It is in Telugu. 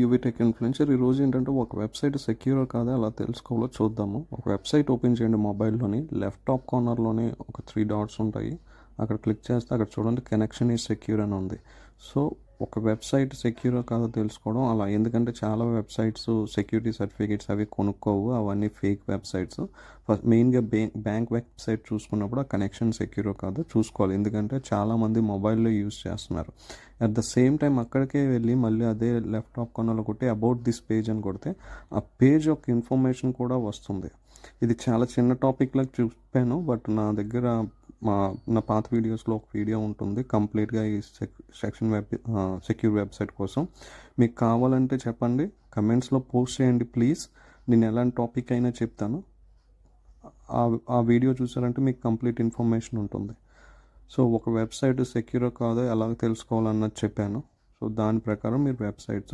యూవీ టెక్ ఇన్ఫ్లుయెన్సర్ ఈరోజు ఏంటంటే ఒక వెబ్సైట్ సెక్యూర్ కాదా అలా తెలుసుకోవాలో చూద్దాము. ఒక వెబ్సైట్ ఓపెన్ చేయండి మొబైల్లోని. లెఫ్ట్ టాప్ కార్నర్లోని ఒక 3 డాట్స్ ఉంటాయి. అక్కడ క్లిక్ చేస్తే అక్కడ చూడండి కనెక్షన్ ఈజ్ సెక్యూర్ అని ఉంది. సో ఒక వెబ్సైట్ సెక్యూర్ కాదో తెలుసుకోవడం అలా, ఎందుకంటే చాలా వెబ్సైట్స్ సెక్యూరిటీ సర్టిఫికేట్స్ అవి కొనుక్కోవు, అవన్నీ ఫేక్ వెబ్సైట్స్. ఫస్ట్ మెయిన్గా బ్యాంక్ వెబ్సైట్ చూసుకున్నప్పుడు ఆ కనెక్షన్ సెక్యూర్ కాదో చూసుకోవాలి, ఎందుకంటే చాలామంది మొబైల్లో యూజ్ చేస్తున్నారు. అట్ ద సేమ్ టైం అక్కడికే వెళ్ళి మళ్ళీ అదే లెఫ్ట్ టాప్ కార్నర్లో కొట్టి అబౌట్ దిస్ పేజ్ అని కొడితే ఆ పేజ్ యొక్క ఇన్ఫర్మేషన్ కూడా వస్తుంది. ఇది చాలా చిన్న టాపిక్లకు చూపాను, బట్ నా దగ్గర నా పాత వీడియోస్లో ఒక వీడియో ఉంటుంది కంప్లీట్గా ఈ సెక్యూర్ వెబ్సైట్ కోసం. మీకు కావాలంటే చెప్పండి, కమెంట్స్లో పోస్ట్ చేయండి ప్లీజ్. నేను ఎలాంటి టాపిక్ అయినా చెప్తాను. ఆ వీడియో చూసారంటే మీకు కంప్లీట్ ఇన్ఫర్మేషన్ ఉంటుంది. సో ఒక వెబ్సైట్ సెక్యూర్ కాదో ఎలా తెలుసుకోవాలన్నది చెప్పాను. సో దాని ప్రకారం మీరు వెబ్సైట్స్